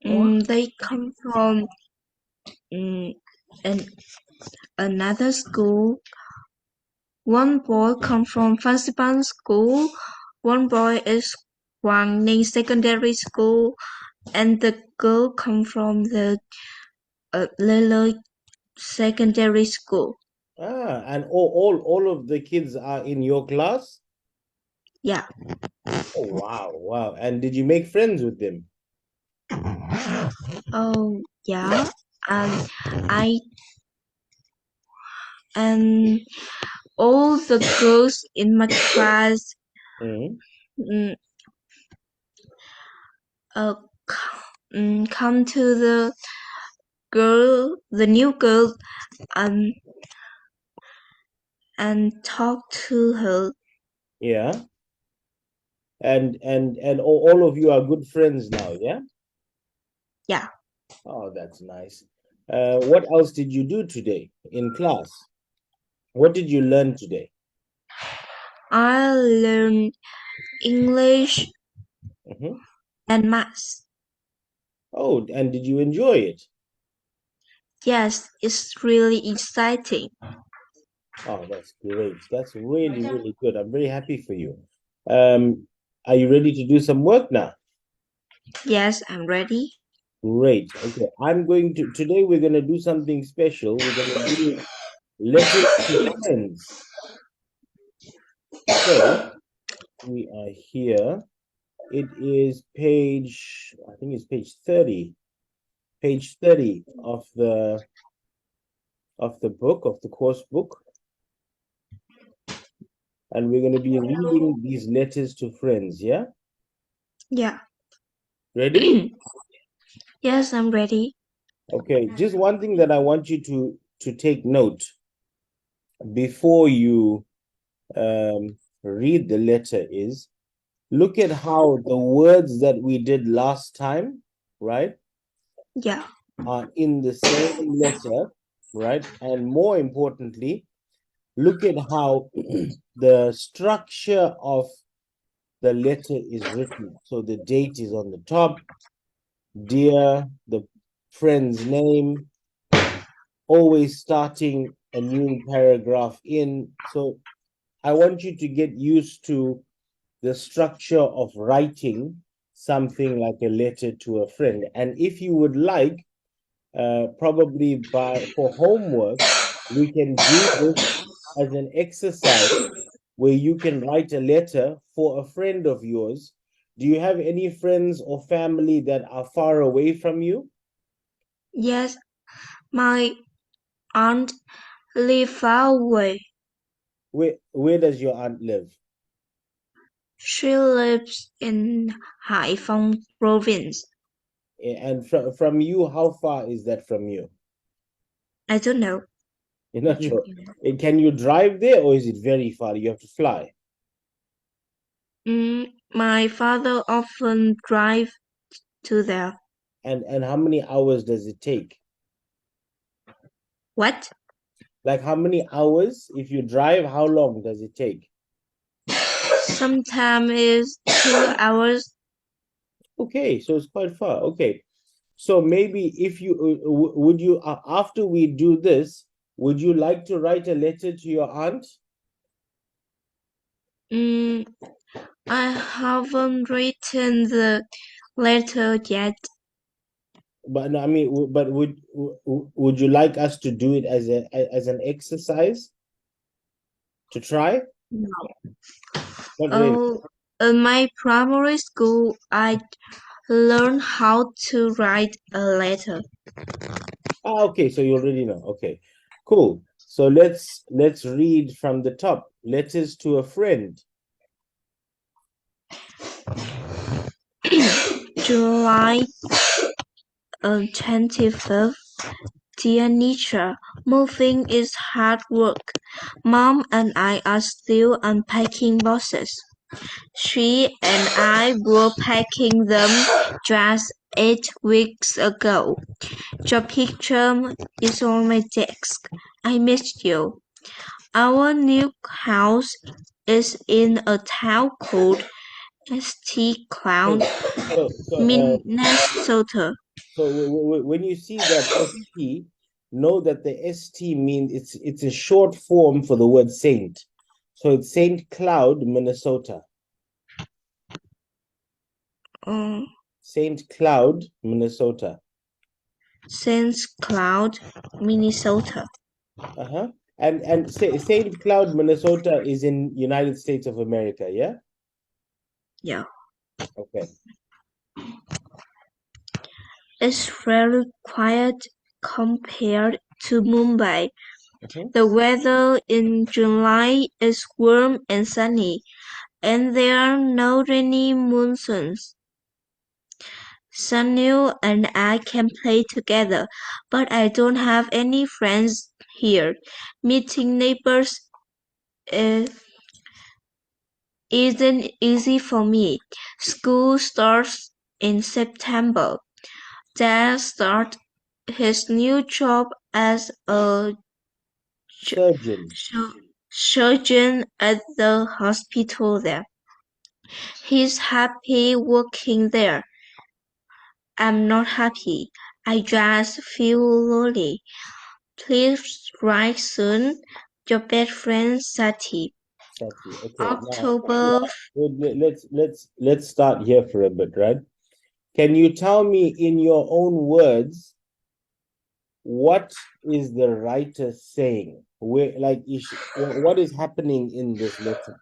They come from an, another school. One boy comes from Fansipan School, one boy is Guangning Secondary School, and the girl comes from the Lele Secondary School. And all of the kids are in your class? Yeah. Oh, wow, wow. And did you make friends with them? Oh, yeah. And I and all the girls in my class Mm-hmm. mm, uh, come to the new girl, and talk to her. Yeah. And all of you are good friends now, yeah? Yeah, Oh, that's nice. What else did you do today in class? What did you learn today? I learned English Mhm. and math. Oh, and did you enjoy it? Yes, it's really exciting. Oh, that's great. That's really, really good. I'm very happy for you. Um, are you ready to do some work now? Yes, I'm ready. Great. Okay. Today we're going to do something special. We're going to do letters to friends. So we are here. It is I think it's page 30 of the book, of the course book. And we're going to be reading these letters to friends. Yeah. Yeah. Ready? Yes, I'm ready. Okay. Just one thing that I want you to take note before you read the letter is look at how the words that we did last time, right, Yeah. are in the same letter, right? And more importantly, look at how the structure of the letter is written. So the date is on the top, dear, the friend's name, always starting a new paragraph in. So I want you to get used to the structure of writing something like a letter to a friend. And if you would like, probably for homework, we can do this as an exercise where you can write a letter for a friend of yours. Do you have any friends or family that are far away from you? Yes, my aunt live far away. Where does your aunt live? She lives in Haiphong province. And from you, how far is that from you? I don't know. You're not sure. Can you drive there or is it very far? You have to fly. My father often drive to there. And how many hours does it take? What? Like how many hours if you drive, how long does it take? Sometimes is 2 hours. Okay, so it's quite far. Okay. So maybe if you would you after we do this, would you like to write a letter to your aunt? Mm, I haven't written the letter yet. But no, I mean, but would you like us to do it as an exercise to try? No. Not really. Oh, in my primary school, I learned how to write a letter. Ah, okay, so you already know. Okay, cool. So let's read from the top. Letters to a friend. July 25th. Dear Nietzsche, moving is hard work. Mom and I are still unpacking boxes. She and I were packing them just 8 weeks ago. Your picture is on my desk. I missed you. Our new house is in a town called St. Cloud, So Minnesota. So when you see that ST, know that the ST means it's a short form for the word saint. So it's Saint Cloud, Minnesota. Um, Saint Cloud, Minnesota. St. Cloud, Minnesota. Uh-huh. And Saint Cloud, Minnesota is in United States of America, yeah? Yeah. Okay. It's very quiet compared to Mumbai. Mhm. The weather in July is warm and sunny, and there are no rainy monsoons. Sunil and I can play together, but I don't have any friends here. Meeting neighbors uh, isn't easy for me. School starts in September. Dad starts his new job as a Surgeon. surgeon at the hospital there. He's happy working there. I'm not happy. I just feel lonely. Please write soon. Your best friend Sati. Sati. Okay. Now, October. yeah. Let's start here for a bit, right? Can you tell me in your own words what is the writer saying? Where, like, what is happening in this letter?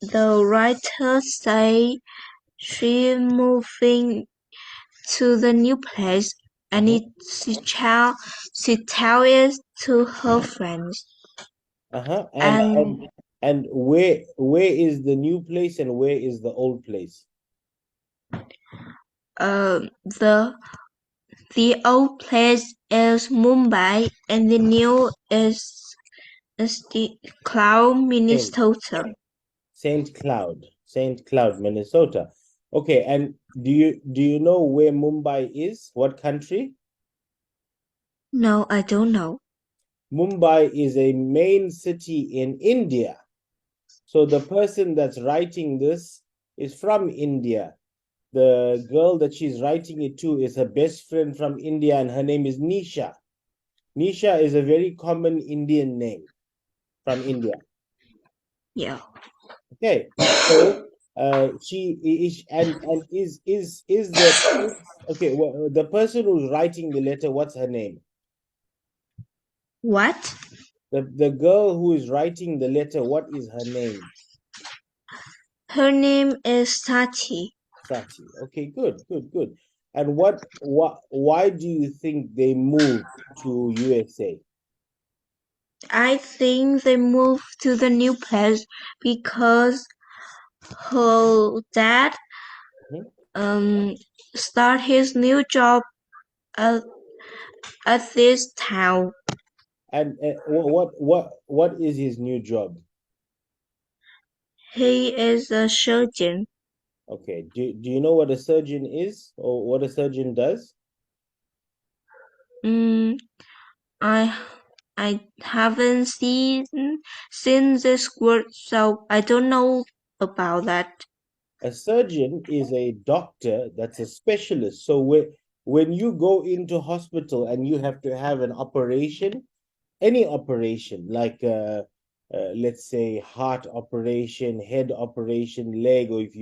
The writers say she moving to the new place and Uh-huh. she tell it to her friends. Uh-huh. And And where is the new place and where is the old place? the old place is Mumbai and the new is the Cloud, Saint Minnesota. Saint Cloud, Minnesota. Okay, and do you know where Mumbai is? What country? No, I don't know. Mumbai is a main city in India. So the person that's writing this is from India. The girl that she's writing it to is her best friend from India, and her name is Nisha. Nisha is a very common Indian name from India. Yeah. Okay, so she is and is the okay. Well, the person who's writing the letter, what's her name? What? The girl who is writing the letter, what is her name? Her name is Sati. Sati. Okay, good, good, good. And why do you think they moved to USA? I think they moved to the new place because her dad Mhm. um start his new job at, at this town. And what is his new job? He is a surgeon. Okay, do you know what a surgeon is or what a surgeon does? Mm, I I haven't seen this word, so I don't know about that. A surgeon is a doctor that's a specialist. So when you go into hospital and you have to have an operation, any operation like let's say heart operation, head operation, leg, or if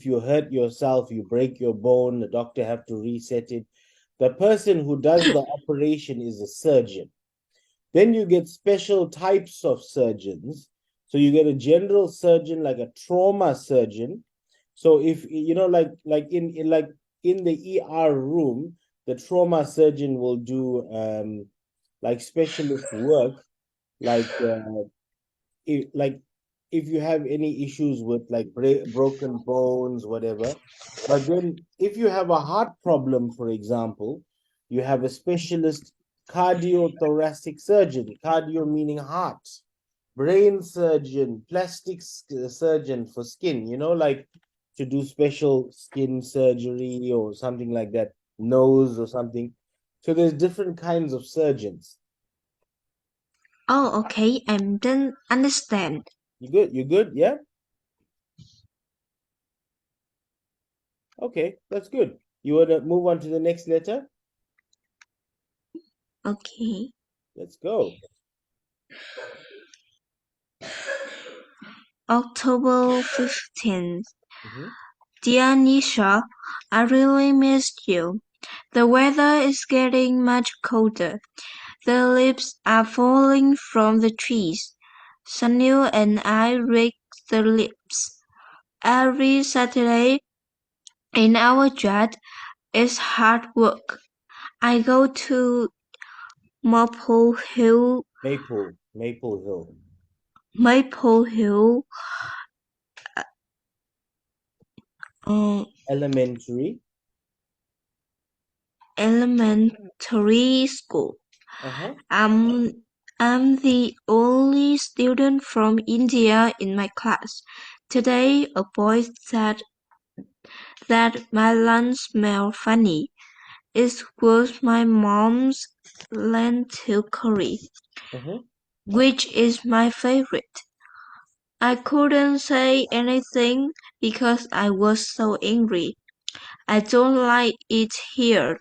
you hurt yourself, you break your bone, the doctor have to reset it. The person who does the operation is a surgeon. Then you get special types of surgeons. So you get a general surgeon, like a trauma surgeon. So if you know, like in the ER room, the trauma surgeon will do like specialist work, like like if you have any issues with like broken bones, whatever. But then if you have a heart problem, for example, you have a specialist cardiothoracic surgeon, cardio meaning heart, brain surgeon, surgeon for skin, like to do special skin surgery or something like that, nose or something. So there's different kinds of surgeons. Oh, okay, I didn't understand. You good? You good? Yeah. Okay, that's good. You want to move on to the next letter? Okay. Let's go. October 15th. Mm-hmm. Dear Nisha, I really missed you. The weather is getting much colder. The leaves are falling from the trees. Sunil and I rake the leaves. Every Saturday in our yard is hard work. I go to Maple Hill, Maple Hill Maple Hill um, Elementary. Elementary School. Uh-huh. I'm I'm the only student from India in my class. Today a boy said that my lunch smelled funny. It was my mom's lentil curry, Mm-hmm. which is my favorite. I couldn't say anything because I was so angry. I don't like it here.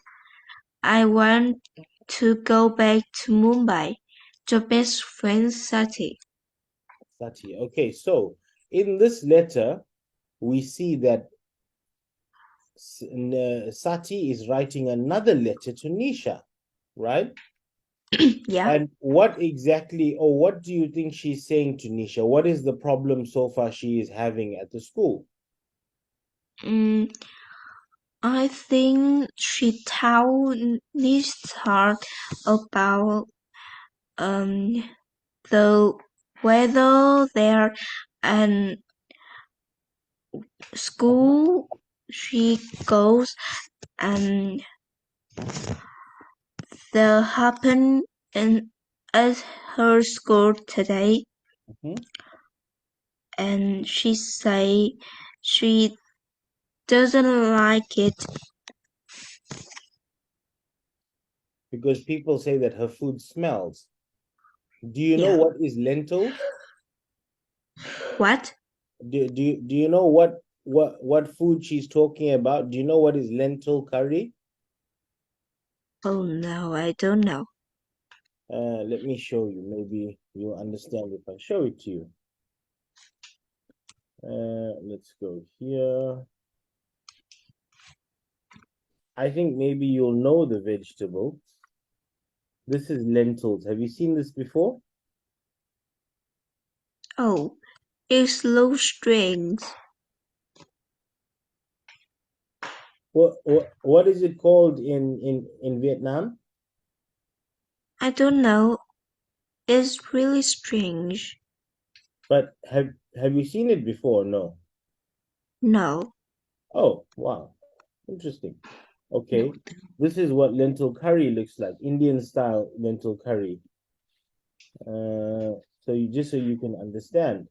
I want to go back to Mumbai. Your best friend Sati. Sati. Okay, so in this letter, we see that Sati is writing another letter to Nisha, right? Yeah. And what exactly, or what do you think she's saying to Nisha? What is the problem so far she is having at the school? Mm, I think she told Nisha about um the weather there and Uh-huh. school she goes and the happened in at her school today Mhm. and she say she doesn't like it. Because people say that her food smells. Do you know Yeah. what is lentils? What? Do you know what food she's talking about? Do you know what is lentil curry? Oh no, I don't know. Let me show you. Maybe you'll understand if I show it to you. Let's go here. I think maybe you'll know the vegetable. This is lentils. Have you seen this before? Oh, it's low strings. What is it called in Vietnam? I don't know. It's really strange. But have you seen it before? No. No. Oh, wow. Interesting. No. Okay. This is what lentil curry looks like, Indian style lentil curry. So you just so you can understand,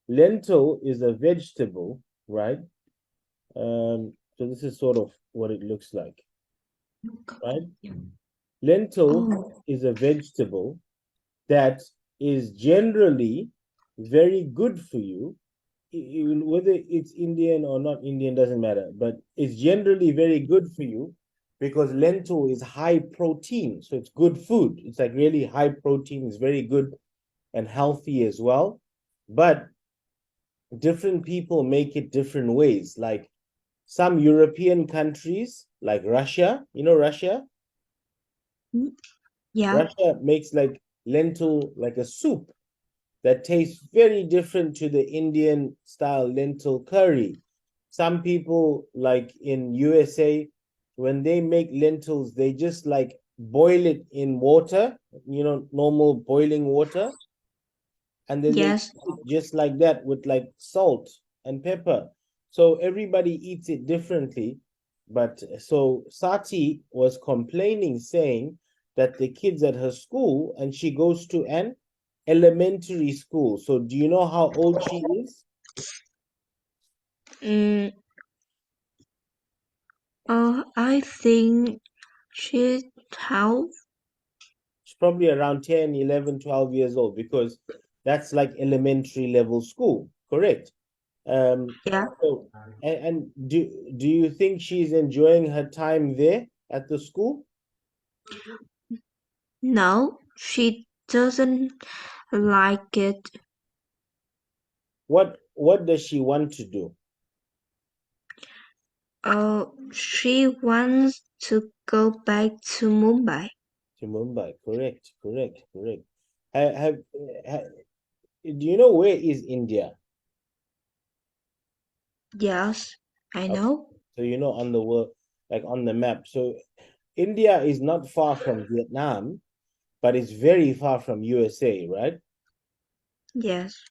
lentil is a vegetable, right? So this is sort of what it looks like, right? Lentil Oh, is a vegetable that is generally very good for you, even whether it's Indian or not Indian doesn't matter, but it's generally very good for you because lentil is high protein, so it's good food. It's like really high protein, it's very good and healthy as well. But different people make it different ways. Like some European countries, like Russia, you know Russia? yeah. Russia makes like lentil like a soup that tastes very different to the Indian style lentil curry. Some people like in USA, when they make lentils, they just like boil it in water, normal boiling water, and then they Yes. eat it just like that with like salt and pepper. So everybody eats it differently. But so Sati was complaining, saying that the kids at her school, and she goes to an elementary school. So do you know how old she is? Mm, I think she's 12. She's probably around 10, 11, 12 years old because that's like elementary level school, correct? Yeah. So, and do you think she's enjoying her time there at the school? No, she doesn't like it. What does she want to do? She wants to go back to Mumbai. To Mumbai. Correct, correct, correct. Have, ha do you know where is India? Yes, I Okay, know. so you know on the world, like on the map. So India is not far from Vietnam, but it's very far from USA, right? Yes,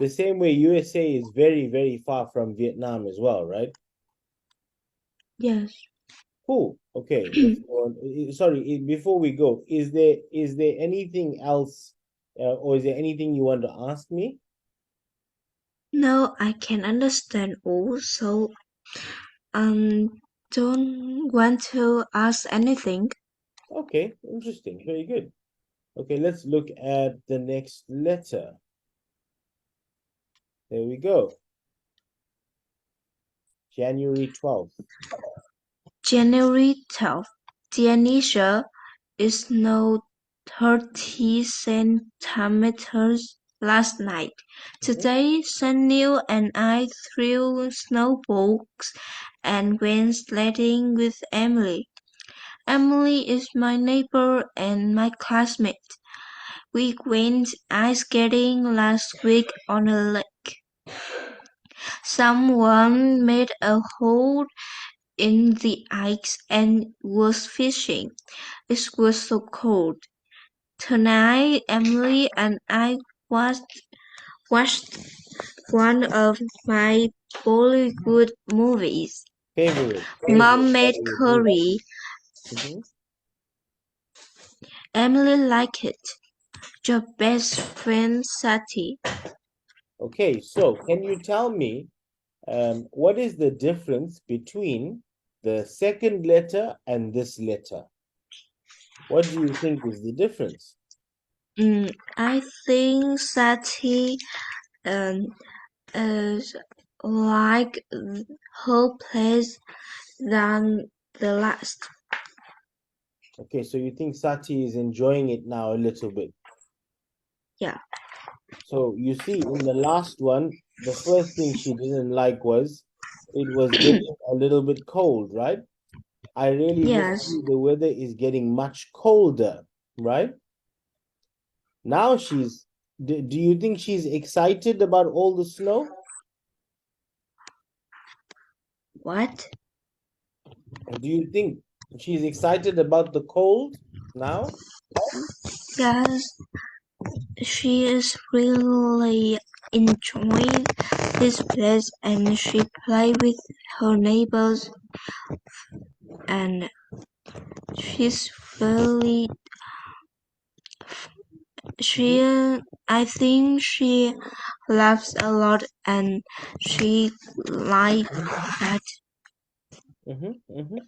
The same way USA is very, very far from Vietnam as well, right? yes. Cool. Okay, let's go on. Sorry, before we go, is there anything else, or is there anything you want to ask me? No, I can understand all, so don't want to ask anything. Okay, interesting. Very good. Okay, let's look at the next letter. There we go. January 12th. January 12th. Dionysia is now 30 centimeters last night. Mhm. Today, Sunil and I threw snowballs and went sledding with Emily. Emily is my neighbor and my classmate. We went ice skating last week on a lake. Someone made a hole in the ice and was fishing. It was so cold. Tonight, Emily and I watched one of my Bollywood movies. Favorite Mom made Bollywood movie. curry. Mhm. Emily liked it. Your best friend Sati. Okay, so can you tell me what is the difference between the second letter and this letter? What do you think is the difference? I think Sati um, is like her place than the last. Okay, so you think Sati is enjoying it now a little bit. Yeah. So you see, in the last one, the first thing she didn't like was it was getting a little bit cold, right? I really hope Yes. the weather is getting much colder, right? Now do you think she's excited about all the snow? What? Do you think she's excited about the cold now? Yes, she is really enjoying this place and she play with her neighbors and she's really Hmm. she I think she laughs a lot and she like that. Hmm.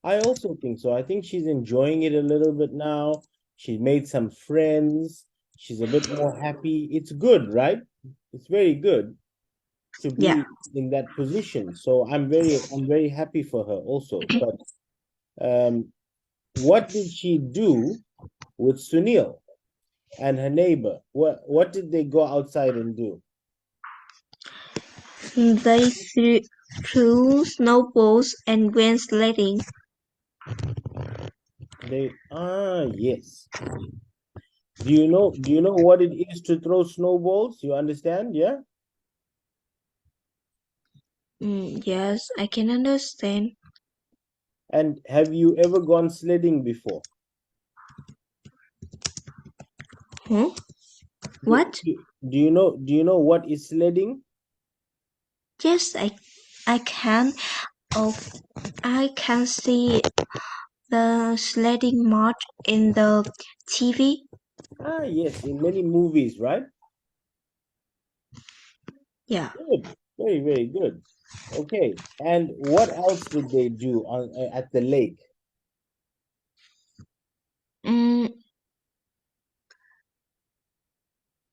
I also think so. I think she's enjoying it a little bit now. She made some friends. She's a bit more happy. It's good, right? It's very good to Yeah. be in that position. So I'm very happy for her also. But um, what did she do with Sunil and her neighbor? What did they go outside and do? They threw snowballs and went sledding. Yes. Do you know what it is to throw snowballs? You understand? Yeah? Yes, I can understand. And have you ever gone sledding before? Huh? Do, What? do you know what is sledding? Yes, I can. Oh, I can see the sledding march in the TV. Yes, in many movies, right? Yeah. Good. Very, very good. Okay. And what else did they do at the lake? Mm,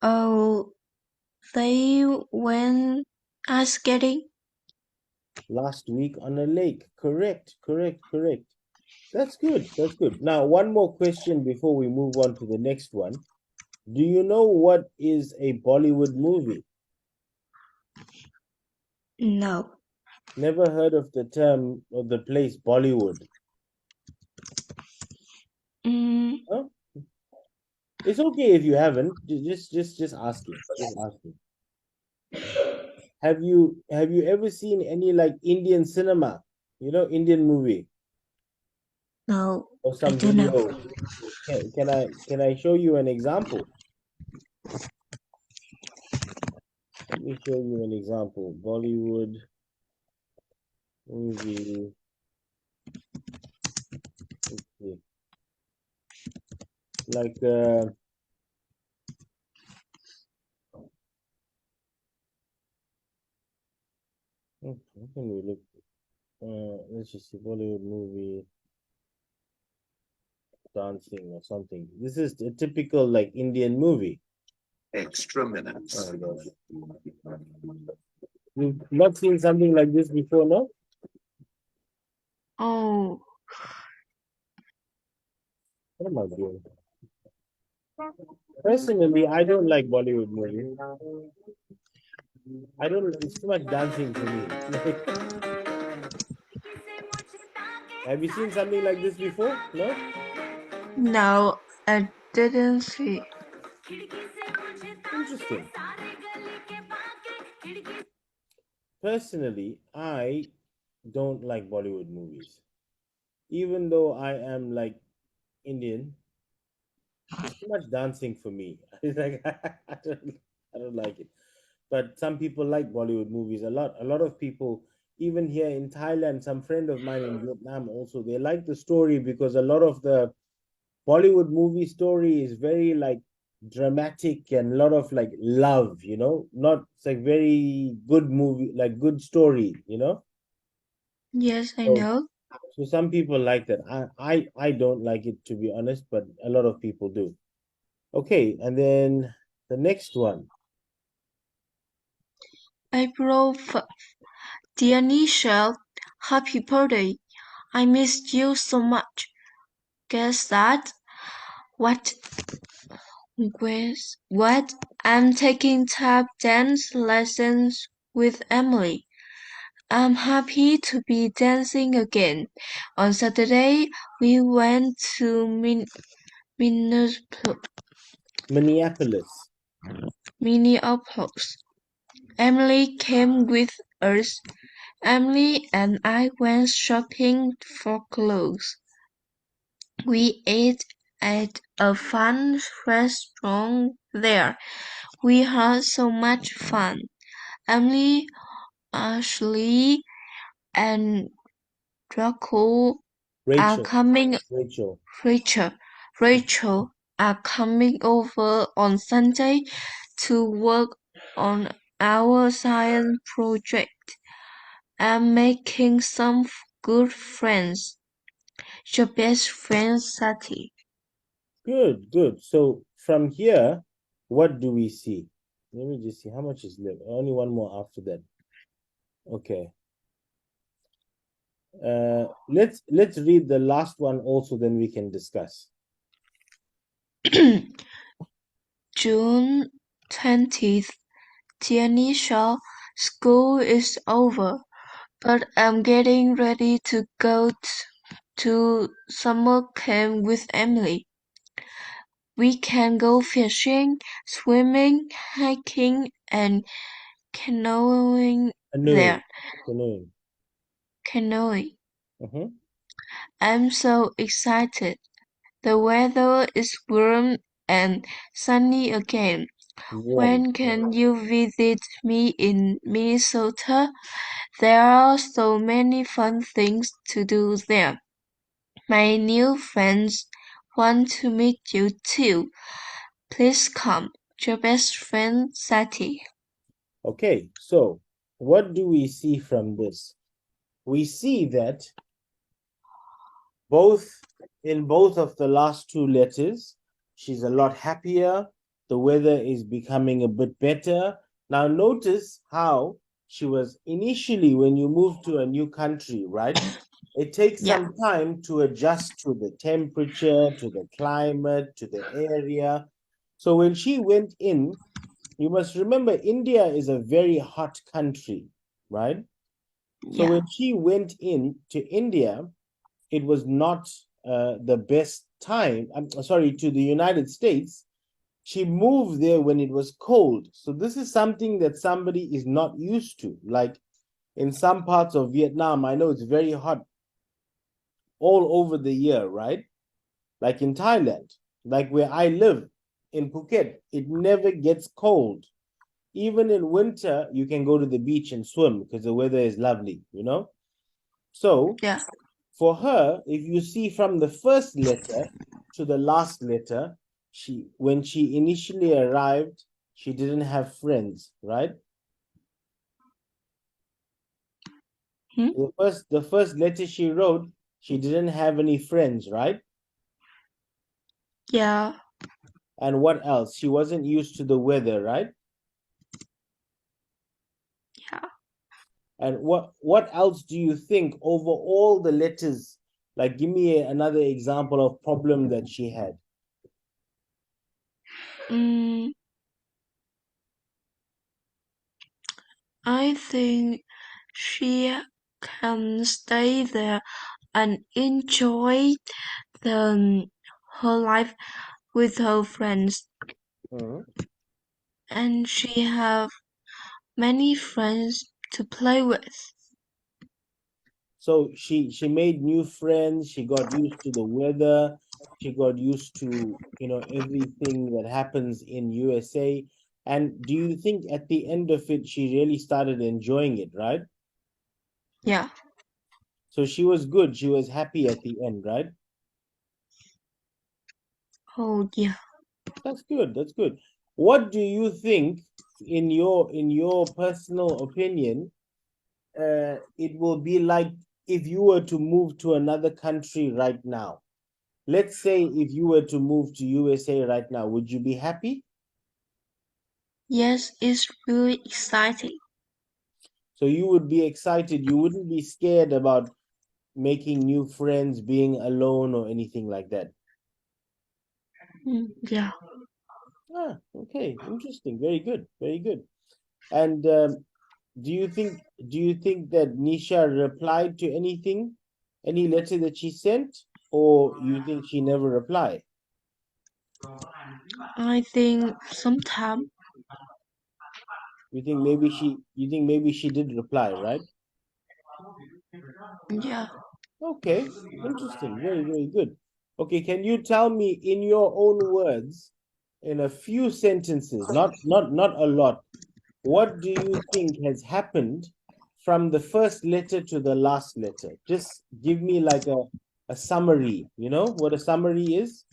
oh, they went. Ice skating? Last week on a lake. Correct, correct, correct. That's good. That's good. Now, one more question before we move on to the next one. Do you know what is a Bollywood movie? No. Never heard of the term or the place Bollywood. Mm, Huh? It's okay if you haven't. Just asking. Just asking. Have you ever seen any like Indian cinema? You know, Indian movie no, or I some don't know. video? Can I show you an example? Let me show you an example. Bollywood movie. Okay. Like how can we look? Let's just see Bollywood movie dancing or something. This is a typical like Indian movie. Extra minutes. Oh, gosh. You've not seen something like this before, no? Oh, What am I doing? Personally, I don't like Bollywood movies. I don't. It's too much dancing for me. Have you seen something like this before? No. no, I didn't see. Interesting. Personally, I don't like Bollywood movies. Even though I am like Indian, it's too much dancing for me. It's like I don't like it. But some people like Bollywood movies a lot. A lot of people, even here in Thailand, some friend of mine in Vietnam also, they like the story because a lot of the Bollywood movie story is very like dramatic and a lot of like love, not it's like very good movie, like good story. Yes, I So know. so some people like that. I don't like it to be honest, but a lot of people do. Okay, and then the next one. April 5th. Dear Nisha, happy birthday. I missed you so much. Guess that? What? What? I'm taking tap dance lessons with Emily. I'm happy to be dancing again. On Saturday, we went to Minneapolis. Minneapolis. Minneapolis. Emily came with us. Emily and I went shopping for clothes. We ate at a fun restaurant there. We had so much fun. Emily, Ashley, and Draco are Rachel. coming. Rachel. Rachel, Rachel are coming over on Sunday to work on our science project. I'm making some good friends. Your best friend Sati. Good, good. So from here, what do we see? Let me just see how much is left. Only one more after that. Okay. Let's read the last one also, then we can discuss. June 20th. Dear Nisha, school is over, but I'm getting ready to go to summer camp with Emily. We can go fishing, swimming, hiking, and canoeing Canoeing. there. Canoeing. Canoeing. Mm-hmm. I'm so excited. The weather is warm and sunny again. Warm. When can you visit me in Minnesota? There are so many fun things to do there. My new friends want to meet you too. Please come. Your best friend, Sati. Okay, so what do we see from this? We see that both in both of the last two letters, she's a lot happier. The weather is becoming a bit better. Now, notice how she was initially, when you move to a new country, right? It takes Yeah, some time to adjust to the temperature, to the climate, to the area. So when she went in, you must remember India is a very hot country, right? So yeah, when she went in to India, it was not the best time. I'm sorry, to the United States. She moved there when it was cold. So this is something that somebody is not used to. Like in some parts of Vietnam, I know it's very hot all over the year, right? Like in Thailand, like where I live in Phuket, it never gets cold. Even in winter, you can go to the beach and swim because the weather is lovely, you know? So yeah. for her, if you see from the first letter to the last letter, she when she initially arrived, she didn't have friends, right? Hmm? The first letter she wrote, she didn't have any friends, right? Yeah, And what else? She wasn't used to the weather, right? yeah. And what else do you think over all the letters? Like, give me another example of problem that she had. Mm, I think she can stay there and enjoy the her life with her friends, Mhm. and she have many friends to play with. So she made new friends. She got used to the weather. She got used to everything that happens in USA. And do you think at the end of it, she really started enjoying it, right? Yeah. So she was good. She was happy at the end, right? Oh, yeah. That's good. That's good. What do you think, in your personal opinion, it will be like if you were to move to another country right now? Let's say if you were to move to USA right now, would you be happy? Yes, it's really exciting. So you would be excited. You wouldn't be scared about making new friends, being alone, or anything like that. Yeah. Ah, okay, interesting. Very good. Very good. And do you think do you think that Nisha replied to anything, any letter that she sent, or you think she never replied? I think sometime. You think maybe she did reply, right? Yeah. Okay, interesting. Very, very good. Okay, can you tell me in your own words, in a few sentences, not a lot, what do you think has happened from the first letter to the last letter? Just give me like a summary. You know what a summary is?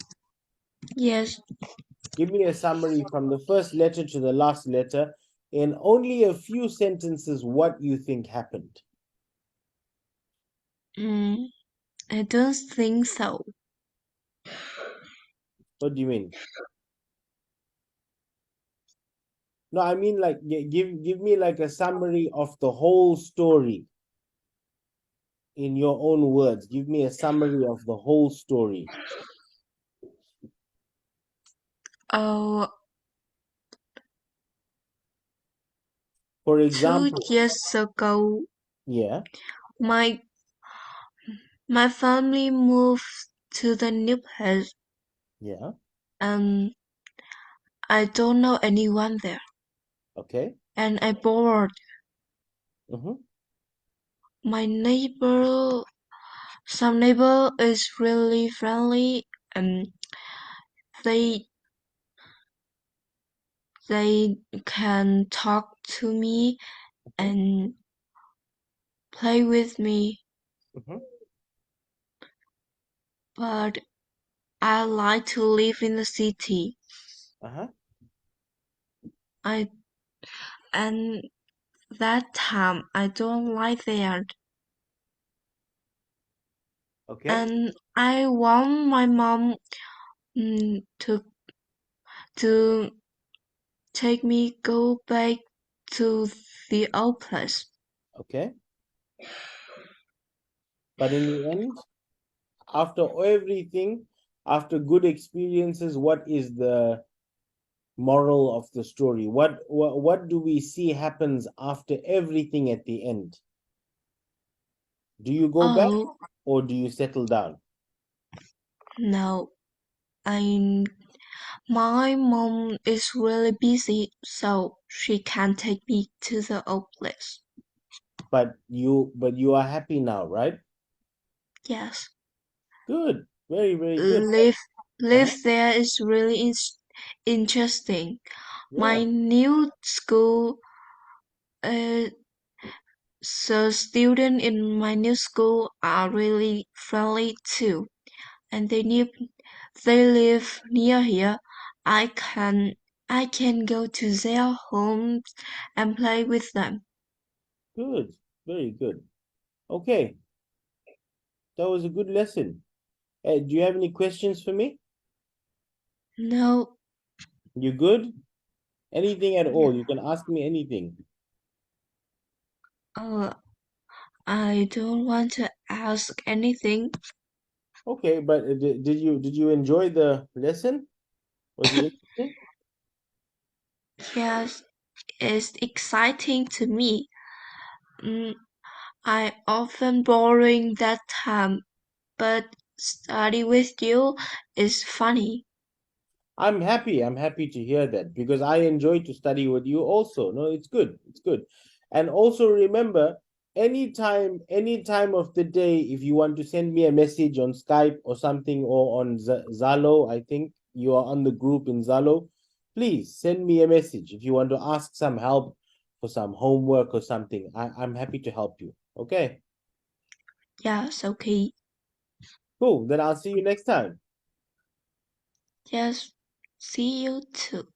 Yes. Give me a summary from the first letter to the last letter in only a few sentences what you think happened. Mm, I don't think so. What do you mean? No, I mean like give me like a summary of the whole story in your own words. Give me a summary of the whole story. Oh, For 2 example, years ago, yeah, my my family moved to the new place, yeah, and I don't know anyone there. okay, And I bored. mm-hmm, My neighbor, some neighbor is really friendly, and they they can talk to me mm-hmm, and play with me. mm-hmm, But I like to live in the city. uh-huh, I and that time I don't like there, okay, and I want my mom to take me go back to the old place. Okay. But in the end, after everything, after good experiences, what is the moral of the story? What do we see happens after everything at the end? Do you go back Oh, or do you settle down? no, I my mom is really busy, so she can't take me to the old place. But you are happy now, right? Yes, Good. Very, very good. live Uh-huh. live there is really interesting. Yeah, My new school, uh, so students in my new school are really friendly too, and they live near here. I can I can go to their homes and play with them. good. Very good. Okay, that was a good lesson. Do you have any questions for me? No, You good? Anything at yeah, all? You can ask me anything. uh, I don't want to ask anything. Okay, but did you enjoy the lesson? Was it interesting? Yes, it's exciting to me. Mm, I often boring that time, but study with you is funny. I'm happy. I'm happy to hear that because I enjoy to study with you also. No, it's good. It's good. And also remember, any time of the day, if you want to send me a message on Skype or something or on Zalo, I think you are on the group in Zalo. Please send me a message if you want to ask some help for some homework or something. I'm happy to help you. Okay, Yes, okay. cool. Then I'll see you next time. Yes, see you too.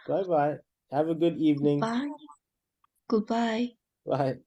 Bye bye. Have a good evening. Goodbye. Goodbye. Bye.